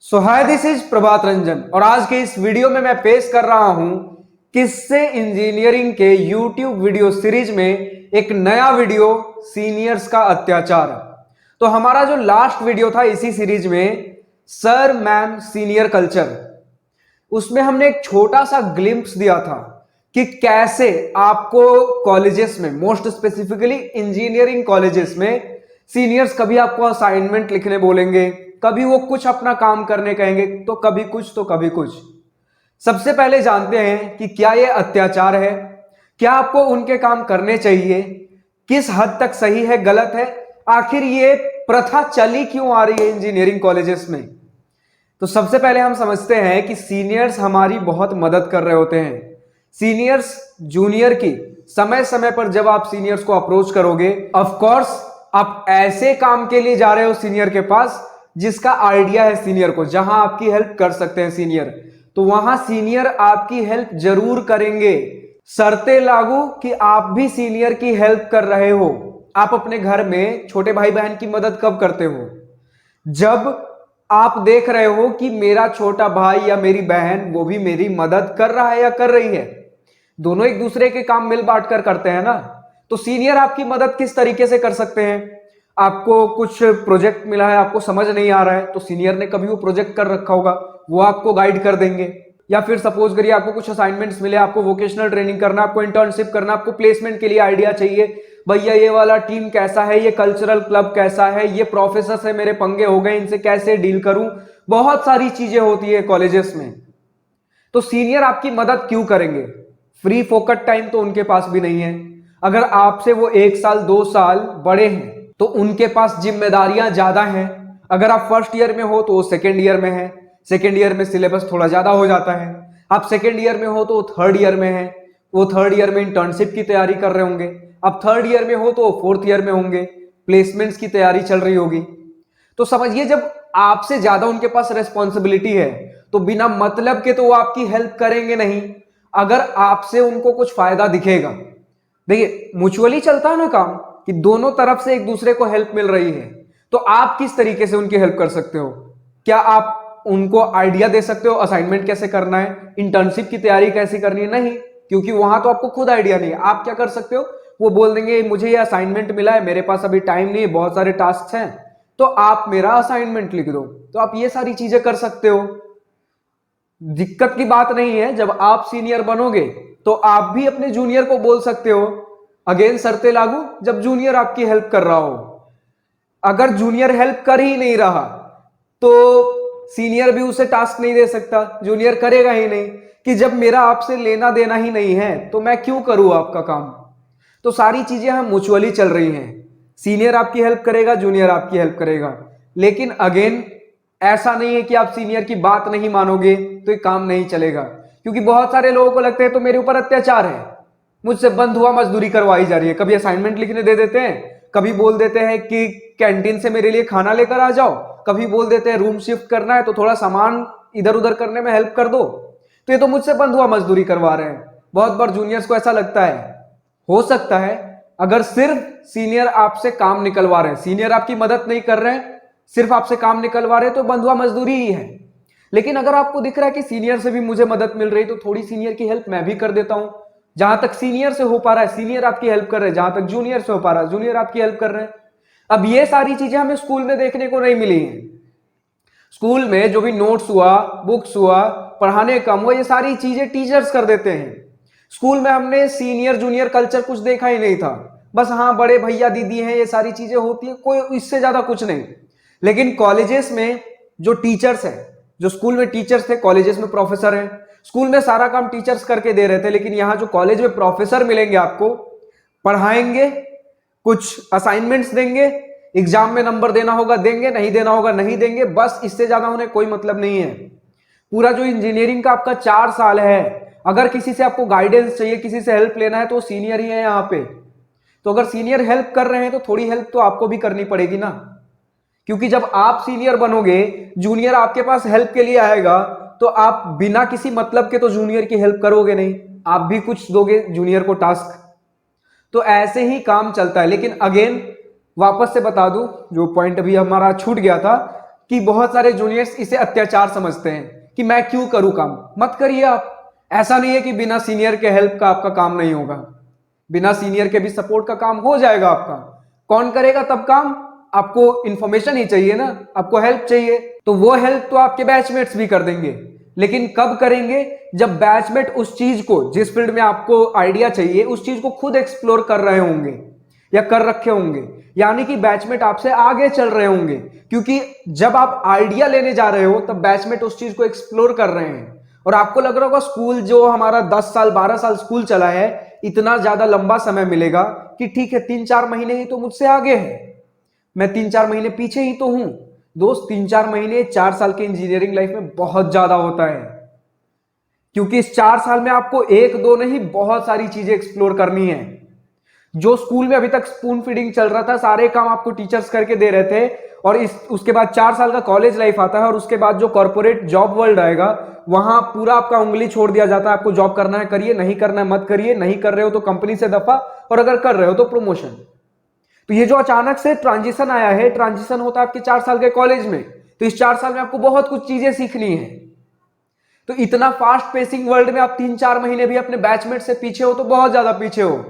So hi, this is Prabhat Ranjan और आज के इस वीडियो में मैं पेश कर रहा हूं किससे इंजीनियरिंग के यूट्यूब वीडियो सीरीज में एक नया वीडियो, सीनियर्स का अत्याचार। तो हमारा जो लास्ट वीडियो था इसी सीरीज में, सर मैम सीनियर कल्चर, उसमें हमने एक छोटा सा ग्लिम्प्स दिया था कि कैसे आपको कॉलेजेस में, मोस्ट स्पेसिफिकली इंजीनियरिंग कॉलेजेस में, सीनियर्स कभी आपको असाइनमेंट लिखने बोलेंगे, कभी वो कुछ अपना काम करने कहेंगे, तो कभी कुछ तो कभी कुछ। सबसे पहले जानते हैं कि क्या ये अत्याचार है, क्या आपको उनके काम करने चाहिए, किस हद तक सही है, गलत है, आखिर ये प्रथा चली क्यों आ रही है इंजीनियरिंग कॉलेजेस में। तो सबसे पहले हम समझते हैं कि सीनियर्स हमारी बहुत मदद कर रहे होते हैं। सीनियर्स जूनियर की समय समय पर जब आप सीनियर्स को अप्रोच करोगे, ऑफ कोर्स आप ऐसे काम के लिए जा रहे हो सीनियर के पास जिसका आइडिया है सीनियर को, जहां आपकी हेल्प कर सकते हैं सीनियर, तो वहां सीनियर आपकी हेल्प जरूर करेंगे। शर्तें लागू कि आप भी सीनियर की हेल्प कर रहे हो। आप अपने घर में छोटे भाई बहन की मदद कब करते हो? जब आप देख रहे हो कि मेरा छोटा भाई या मेरी बहन वो भी मेरी मदद कर रहा है या कर रही है, दोनों एक दूसरे के काम मिल बांट कर करते हैं ना। तो सीनियर आपकी मदद किस तरीके से कर सकते हैं? आपको कुछ प्रोजेक्ट मिला है, आपको समझ नहीं आ रहा है, तो सीनियर ने कभी वो प्रोजेक्ट कर रखा होगा, वो आपको गाइड कर देंगे। या फिर सपोज करिए आपको कुछ असाइनमेंट्स मिले, आपको वोकेशनल ट्रेनिंग करना, आपको इंटर्नशिप करना, आपको प्लेसमेंट के लिए आइडिया चाहिए, भैया ये वाला टीम कैसा है, ये कल्चरल क्लब कैसा है, ये प्रोफेसर से मेरे पंगे हो गए, इनसे कैसे डील करूं। बहुत सारी चीजें होती है कॉलेजेस में, तो सीनियर आपकी मदद क्यों करेंगे? फ्री फोकट टाइम तो उनके पास भी नहीं है। अगर आपसे वो 1 साल 2 साल बड़े हैं तो उनके पास जिम्मेदारियां ज्यादा हैं। अगर आप फर्स्ट ईयर में हो तो वो सेकेंड ईयर में है, सेकेंड ईयर में सिलेबस थोड़ा ज्यादा हो जाता है। आप सेकेंड ईयर में हो तो वो थर्ड ईयर में है, वो थर्ड ईयर में इंटर्नशिप की तैयारी कर रहे होंगे। आप थर्ड ईयर में हो तो वो फोर्थ ईयर में होंगे, प्लेसमेंट्स की तैयारी चल रही होगी। तो समझिए, जब आपसे ज्यादा उनके पास रेस्पॉन्सिबिलिटी है तो बिना मतलब के तो वो आपकी हेल्प करेंगे नहीं। अगर आपसे उनको कुछ फायदा दिखेगा, देखिए म्यूचुअली चलता है ना काम, कि दोनों तरफ से एक दूसरे को हेल्प मिल रही है, तो आप किस तरीके से उनकी हेल्प कर सकते हो? क्या आप उनको आइडिया दे सकते हो असाइनमेंट कैसे करना है, इंटर्नशिप की तैयारी कैसे करनी है? नहीं, क्योंकि वहां तो आपको खुद आइडिया नहीं है। आप क्या कर सकते हो? वो बोल देंगे मुझे ये असाइनमेंट मिला है, मेरे पास अभी टाइम नहीं है, बहुत सारे टास्क हैं, तो आप मेरा असाइनमेंट लिख दो। तो आप ये सारी चीजें कर सकते हो। दिक्कत की बात नहीं है, जब आप सीनियर बनोगे तो आप भी अपने जूनियर को बोल सकते हो। अगेन शर्तें लागू, जब जूनियर आपकी हेल्प कर रहा हो। अगर जूनियर हेल्प कर ही नहीं रहा तो सीनियर भी उसे टास्क नहीं दे सकता, जूनियर करेगा ही नहीं कि जब मेरा आपसे लेना देना ही नहीं है तो मैं क्यों करूं आपका काम। तो सारी चीजें हम म्यूचुअली चल रही हैं, सीनियर आपकी हेल्प करेगा, जूनियर आपकी हेल्प करेगा। लेकिन अगेन ऐसा नहीं है कि आप सीनियर की बात नहीं मानोगे तो ये काम नहीं चलेगा, क्योंकि बहुत सारे लोगों को लगता है तो मेरे ऊपर अत्याचार है, मुझसे बंद हुआ मजदूरी करवाई जा रही है। कभी असाइनमेंट लिखने दे देते हैं, कभी बोल देते हैं कि कैंटीन से मेरे लिए खाना लेकर आ जाओ, कभी बोल देते हैं रूम शिफ्ट करना है तो थोड़ा सामान इधर उधर करने में हेल्प कर दो, तो ये तो मुझसे बंद हुआ मजदूरी करवा रहे हैं। बहुत बार जूनियर्स को ऐसा लगता है। हो सकता है अगर सिर्फ सीनियर आपसे काम निकलवा रहे हैं, सीनियर आपकी मदद नहीं कर रहे हैं, सिर्फ आपसे काम निकलवा रहे हैं, तो बंधुआ मजदूरी ही है। लेकिन अगर आपको दिख रहा है कि सीनियर से भी मुझे मदद मिल रही, तो थोड़ी सीनियर की हेल्प मैं भी कर देता हूं। जहां तक सीनियर से हो पा रहा है सीनियर आपकी हेल्प कर रहे हैं, जहां तक जूनियर से हो पा रहा है जूनियर आपकी हेल्प कर रहे हैं। अब ये सारी चीजें हमें स्कूल में देखने को नहीं मिली हैं। स्कूल में जो भी नोट्स हुआ, बुक्स हुआ, पढ़ाने कम हुआ, ये सारी चीजें टीचर्स कर देते हैं। स्कूल में हमने सीनियर जूनियर कल्चर कुछ देखा ही नहीं था। बस हाँ, बड़े भैया दीदी हैं, ये सारी चीजें होती है, कोई इससे ज्यादा कुछ नहीं। लेकिन कॉलेजेस में जो टीचर्स हैं, जो स्कूल में टीचर्स थे, कॉलेजेस में प्रोफेसर हैं। स्कूल में सारा काम टीचर्स करके दे रहे थे, लेकिन यहां जो कॉलेज में प्रोफेसर मिलेंगे आपको, पढ़ाएंगे, कुछ असाइनमेंट्स देंगे, एग्जाम में नंबर देना होगा देंगे, नहीं देना होगा नहीं देंगे, बस इससे ज्यादा उन्हें कोई मतलब नहीं है। पूरा जो इंजीनियरिंग का आपका 4 साल है, अगर किसी से आपको गाइडेंस चाहिए, किसी से हेल्प लेना है, तो सीनियर ही है यहाँ पे। तो अगर सीनियर हेल्प कर रहे हैं तो थोड़ी हेल्प तो आपको भी करनी पड़ेगी ना, क्योंकि जब आप सीनियर बनोगे, जूनियर आपके पास हेल्प के लिए आएगा, तो आप बिना किसी मतलब के तो जूनियर की हेल्प करोगे नहीं, आप भी कुछ दोगे जूनियर को टास्क। तो ऐसे ही काम चलता है। लेकिन अगेन वापस से बता दूं, जो पॉइंट अभी हमारा छूट गया था, कि बहुत सारे जूनियर्स इसे अत्याचार समझते हैं कि मैं क्यों करूं काम। मत करिए आप। ऐसा नहीं है कि बिना सीनियर के हेल्प का आपका काम नहीं होगा, बिना सीनियर के भी सपोर्ट का काम हो जाएगा आपका। कौन करेगा तब काम? आपको इंफॉर्मेशन ही चाहिए ना, आपको हेल्प चाहिए, तो वो हेल्प तो आपके बैचमेट्स भी कर देंगे। लेकिन कब करेंगे? जब बैचमेट उस चीज को, जिस फील्ड में आपको आइडिया चाहिए, उस चीज को खुद एक्सप्लोर कर रहे होंगे या कर रखे होंगे, यानी कि बैचमेट आपसे आगे चल रहे होंगे। क्योंकि जब आप आइडिया लेने जा रहे हो तब बैचमेट उस चीज को एक्सप्लोर कर रहे हैं। और आपको लग रहा होगा स्कूल जो हमारा 10 साल 12 साल स्कूल चला है, इतना ज्यादा लंबा समय मिलेगा कि ठीक है 3-4 महीने ही तो मुझसे आगे है, मैं 3-4 महीने पीछे ही तो हूं। दोस्त, 3-4 महीने 4 साल के इंजीनियरिंग लाइफ में बहुत ज्यादा होता है, क्योंकि इस 4 साल में आपको एक दो नहीं बहुत सारी चीजें एक्सप्लोर करनी है। जो स्कूल में अभी तक स्पून फीडिंग चल रहा था, सारे काम आपको टीचर्स करके दे रहे थे, और उसके बाद 4 साल का कॉलेज लाइफ आता है, और उसके बाद जो कॉर्पोरेट जॉब वर्ल्ड आएगा, वहां पूरा आपका उंगली छोड़ दिया जाता है। आपको जॉब करना है करिए, नहीं करना है मत करिए, नहीं कर रहे हो तो कंपनी से दफा, और अगर कर रहे हो तो प्रमोशन। तो ये जो अचानक से ट्रांजिशन आया है, ट्रांजिशन होता है आपके 4 साल के कॉलेज में, तो इस 4 साल में आपको बहुत कुछ चीजें सीखनी है। तो इतना फास्ट पेसिंग वर्ल्ड में आप 3-4 महीने भी अपने बैचमेट से पीछे हो तो बहुत ज्यादा पीछे हो।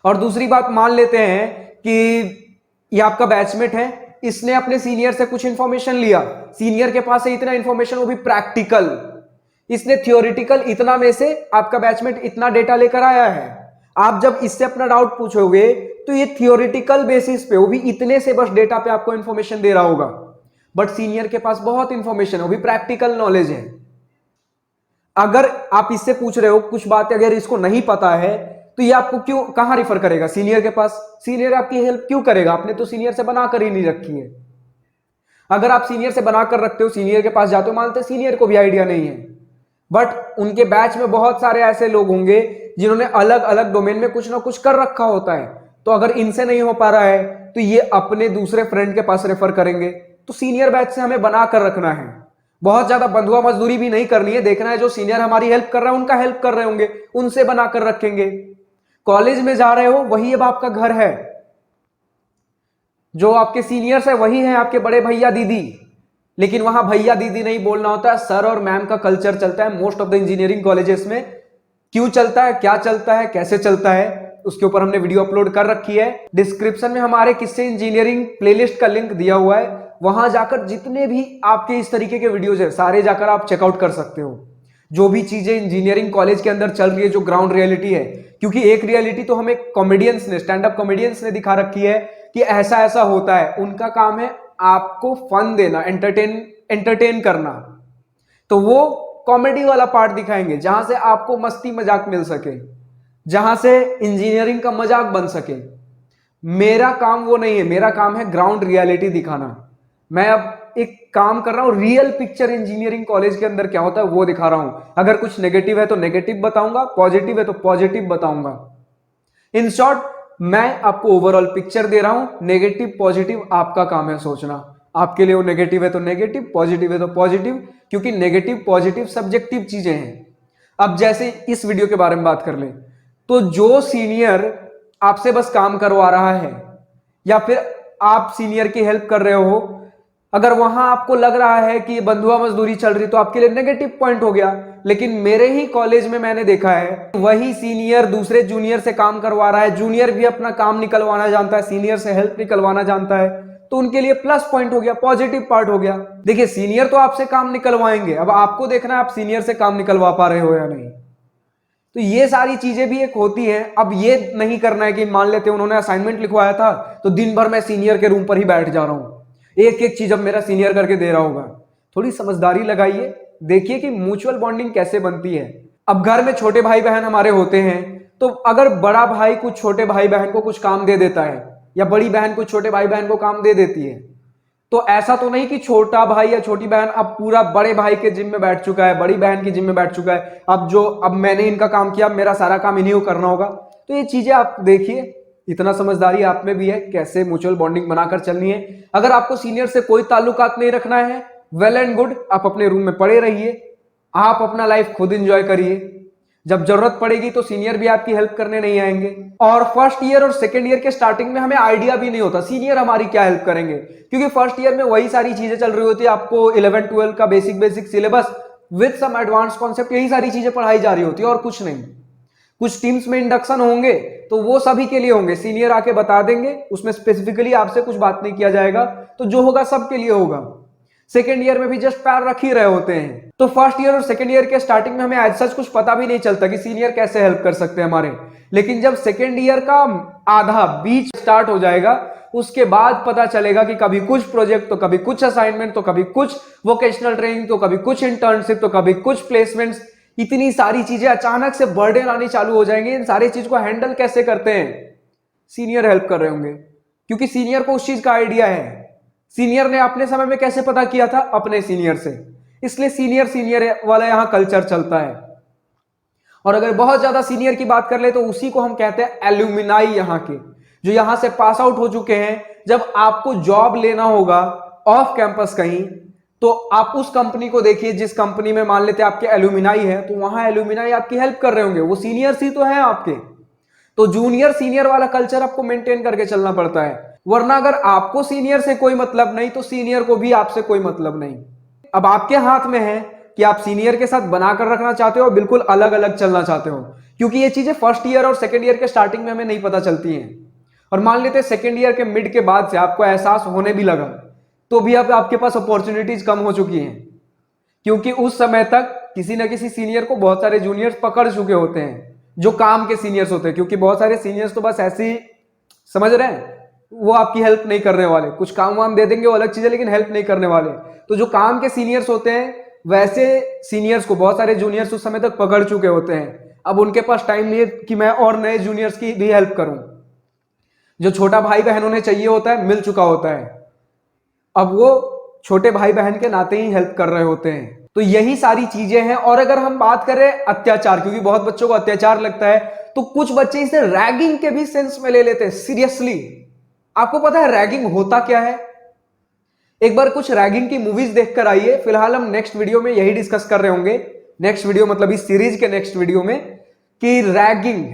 और दूसरी बात, मान लेते हैं कि ये आपका बैचमेट है, इसने अपने सीनियर से कुछ इंफॉर्मेशन लिया, सीनियर के पास है इतना इंफॉर्मेशन, वो भी प्रैक्टिकल, इसने थियोरिटिकल इतना में से आपका बैचमेट इतना डेटा लेकर आया है। आप जब इससे अपना डाउट पूछोगे तो ये थियोरिटिकल बेसिस पे, वो भी इतने से बस डेटा पे आपको इंफॉर्मेशन दे रहा होगा, बट सीनियर के पास बहुत इंफॉर्मेशन है, वो भी प्रैक्टिकल नॉलेज है। अगर आप इससे पूछ रहे हो कुछ बातें अगर इसको नहीं पता है, तो ये आपको क्यों कहां रिफर करेगा? सीनियर के पास। सीनियर आपकी हेल्प क्यों करेगा? आपने तो सीनियर से बनाकर ही नहीं रखी है। अगर आप सीनियर से बनाकर रखते हो, सीनियर के पास जाते हो, मानते सीनियर को भी आइडिया नहीं है, बट उनके बैच में बहुत सारे ऐसे लोग होंगे जिन्होंने अलग अलग डोमेन में कुछ ना कुछ कर रखा होता है। तो अगर इनसे नहीं हो पा रहा है तो ये अपने दूसरे फ्रेंड के पास रेफर करेंगे। तो सीनियर बैच से हमें बना कर रखना है, बहुत ज्यादा बंधुआ मजदूरी भी नहीं करनी है, देखना है जो सीनियर हमारी हेल्प कर रहा है उनका हेल्प कर रहे होंगे, उनसे बनाकर रखेंगे। कॉलेज में जा रहे हो, वही अब आपका घर है, जो आपके सीनियर्स है वही है आपके बड़े भैया दीदी, लेकिन वहां भैया दीदी नहीं बोलना होता है, सर और मैम का कल्चर चलता है most of the engineering colleges में। क्यों चलता है, क्या चलता है, कैसे चलता है, उसके ऊपर हमने वीडियो अपलोड कर रखी है। डिस्क्रिप्शन में हमारे किससे इंजीनियरिंग प्लेलिस्ट का लिंक दिया हुआ है, वहां जाकर जितने भी आपके इस तरीके के वीडियोज है सारे जाकर आप चेकआउट कर सकते हो। जो भी चीजें इंजीनियरिंग कॉलेज के अंदर चल रही है, जो ग्राउंड रियलिटी है, क्योंकि एक रियलिटी तो हमें कॉमेडियंस ने, स्टैंड अप कॉमेडियंस ने दिखा रखी है कि ऐसा ऐसा होता है, उनका काम है आपको फन देना, एंटरटेन करना, तो वो कॉमेडी वाला पार्ट दिखाएंगे जहां से आपको मस्ती मजाक मिल सके, जहां से इंजीनियरिंग का मजाक बन सके। मेरा काम वो नहीं है, मेरा काम है ग्राउंड रियलिटी दिखाना। मैं अब एक काम कर रहा हूं, रियल पिक्चर इंजीनियरिंग कॉलेज के अंदर क्या होता है वो दिखा रहा हूं। अगर कुछ नेगेटिव है तो नेगेटिव बताऊंगा, पॉजिटिव है तो पॉजिटिव बताऊंगा। इन शॉर्ट, मैं आपको ओवरऑल पिक्चर दे रहा हूं, नेगेटिव पॉजिटिव आपका काम है सोचना। आपके लिए वो नेगेटिव है तो नेगेटिव, पॉजिटिव है तो पॉजिटिव, क्योंकि नेगेटिव पॉजिटिव सब्जेक्टिव चीजें हैं। अब जैसे इस वीडियो के बारे में बात कर लें, तो जो सीनियर आपसे बस काम करवा रहा है या फिर आप सीनियर की हेल्प कर रहे हो, अगर वहां आपको लग रहा है कि बंधुआ मजदूरी चल रही, तो आपके लिए नेगेटिव पॉइंट हो गया। लेकिन मेरे ही कॉलेज में मैंने देखा है वही सीनियर दूसरे जूनियर से काम करवा रहा है, जूनियर भी अपना काम निकलवाना जानता है, सीनियर से हेल्प निकलवाना जानता है, तो उनके लिए प्लस पॉइंट हो गया, पॉजिटिव पार्ट हो गया। देखिए, सीनियर तो आपसे काम निकलवाएंगे, अब आपको देखना है आप सीनियर से काम निकलवा पा रहे हो या नहीं। तो ये सारी चीजें भी एक होती हैं। अब ये नहीं करना है कि मान लेते उन्होंने असाइनमेंट लिखवाया था तो दिन भर मैं सीनियर के रूम पर ही बैठ जा रहा हूं, एक एक चीज अब मेरा सीनियर करके दे रहा होगा। थोड़ी समझदारी लगाइए, देखिए कि म्यूचुअल बॉन्डिंग कैसे बनती है। अब घर में छोटे भाई बहन हमारे होते हैं, तो अगर बड़ा भाई कुछ छोटे भाई बहन को कुछ काम दे देता है या बड़ी बहन कुछ छोटे भाई बहन को काम दे देती है, तो ऐसा तो नहीं कि छोटा भाई या छोटी बहन अब पूरा बड़े भाई के जिम में बैठ चुका है, बड़ी बहन की जिम में बैठ चुका है, अब मैंने इनका काम किया, मेरा सारा काम इन्हीं को करना होगा। तो ये चीजें आप देखिए, इतना समझदारी आप में भी है, कैसे म्यूचुअल बॉन्डिंग बनाकर चलनी है। अगर आपको सीनियर से कोई ताल्लुकात नहीं रखना है, वेल एंड गुड, आप अपने रूम में पड़े रहिए, आप अपना लाइफ खुद एंजॉय करिए। जब जरूरत पड़ेगी तो सीनियर भी आपकी हेल्प करने नहीं आएंगे। और फर्स्ट ईयर और सेकंड ईयर के स्टार्टिंग में हमें आइडिया भी नहीं होता सीनियर हमारी क्या हेल्प करेंगे, क्योंकि फर्स्ट ईयर में वही सारी चीजें चल रही होती है। आपको 11-12 का basic syllabus with some advance concept, यही सारी चीजें पढ़ाई जा रही होती है और कुछ नहीं। कुछ टीम्स में इंडक्शन होंगे तो वो सभी के लिए होंगे, सीनियर आके बता देंगे, उसमें स्पेसिफिकली आपसे कुछ बात नहीं किया जाएगा, तो जो होगा सबके लिए होगा। सेकेंड ईयर में भी जस्ट पैर रख ही रहे होते हैं। तो फर्स्ट ईयर और सेकेंड ईयर के स्टार्टिंग में हमें एज सच कुछ पता भी नहीं चलता कि सीनियर कैसे हेल्प कर सकते हैं हमारे। लेकिन जब सेकेंड ईयर का आधा बीच स्टार्ट हो जाएगा, उसके बाद पता चलेगा कि कभी कुछ प्रोजेक्ट तो कभी कुछ असाइनमेंट तो कभी कुछ वोकेशनल ट्रेनिंग तो कभी कुछ इंटर्नशिप तो कभी कुछ प्लेसमेंट्स, इतनी सारी चीजें अचानक से बर्डन आनी चालू हो जाएंगे। इन सारी चीज को हैंडल कैसे करते हैं, सीनियर हेल्प कर रहे होंगे, क्योंकि सीनियर को उस चीज का आइडिया है। सीनियर ने अपने समय में कैसे पता किया था, अपने सीनियर से, इसलिए सीनियर वाला यहां कल्चर चलता है। और अगर बहुत ज्यादा सीनियर की बात कर ले तो उसी को हम कहते हैं एल्यूमिनाई, यहां के जो यहां से पास आउट हो चुके हैं। जब आपको जॉब लेना होगा ऑफ कैंपस कहीं, तो आप उस कंपनी को देखिए जिस कंपनी में मान लेते हैं आपके एल्यूमिनाई है, तो वहां एल्यूमिनाई आपकी हेल्प कर रहे होंगे, वो सीनियर्स ही तो है आपके। तो जूनियर सीनियर वाला कल्चर आपको मेंटेन करके चलना पड़ता है, वरना अगर आपको सीनियर से कोई मतलब नहीं तो सीनियर को भी आपसे कोई मतलब नहीं। अब आपके हाथ में है कि आप सीनियर के साथ बनाकर रखना चाहते हो, बिल्कुल अलग अलग चलना चाहते हो, क्योंकि ये चीजें फर्स्ट ईयर और सेकेंड ईयर के स्टार्टिंग में हमें नहीं पता चलती हैं। और मान लेते हैं सेकेंड ईयर के मिड के बाद से आपको एहसास होने भी लगा, तो भी अब आपके पास अपॉर्चुनिटीज कम हो चुकी हैं, क्योंकि उस समय तक किसी ना किसी सीनियर को बहुत सारे जूनियर्स पकड़ चुके होते हैं, जो काम के सीनियर्स होते हैं। क्योंकि बहुत सारे सीनियर्स तो बस ऐसे ही, समझ रहे हैं, वो आपकी हेल्प नहीं करने वाले, कुछ काम वाम दे देंगे वो अलग चीज है, लेकिन हेल्प नहीं करने वाले। तो जो काम के सीनियर्स होते हैं, वैसे सीनियर्स को बहुत सारे जूनियर्स उस समय तक पकड़ चुके होते हैं। अब उनके पास टाइम नहीं है कि मैं और नए जूनियर्स की भी हेल्प करूं। जो छोटा भाई बहन उन्हें चाहिए होता है, मिल चुका होता है, अब वो छोटे भाई बहन के नाते ही हेल्प कर रहे होते हैं। तो यही सारी चीजें हैं। और अगर हम बात करें अत्याचार, क्योंकि बहुत बच्चों को अत्याचार लगता है, तो कुछ बच्चे इसे रैगिंग के भी सेंस में ले लेते हैं सीरियसली। आपको पता है रैगिंग होता क्या है? एक बार कुछ रैगिंग की मूवीज देखकर आइए। फिलहाल हम नेक्स्ट वीडियो में यही डिस्कस कर रहे होंगे, नेक्स्ट वीडियो मतलब इस सीरीज के नेक्स्ट वीडियो में, कि रैगिंग,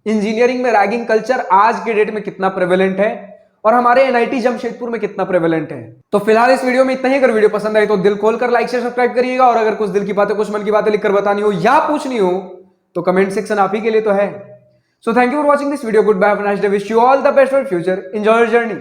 इंजीनियरिंग में रैगिंग कल्चर आज के डेट में कितना प्रेवलेंट है और हमारे एनआईटी जमशेदपुर में कितना प्रेवलेंट है। तो फिलहाल इस वीडियो में इतना ही। अगर वीडियो पसंद आई तो दिल खोलकर लाइक शेयर सब्सक्राइब करिएगा, और अगर कुछ दिल की बातें कुछ मन की बातें लिखकर बतानी हो या पूछनी हो तो कमेंट सेक्शन आप ही के लिए तो है। So thank you for watching this video. Goodbye. Have a nice day. Wish you all the best for future. Enjoy your journey.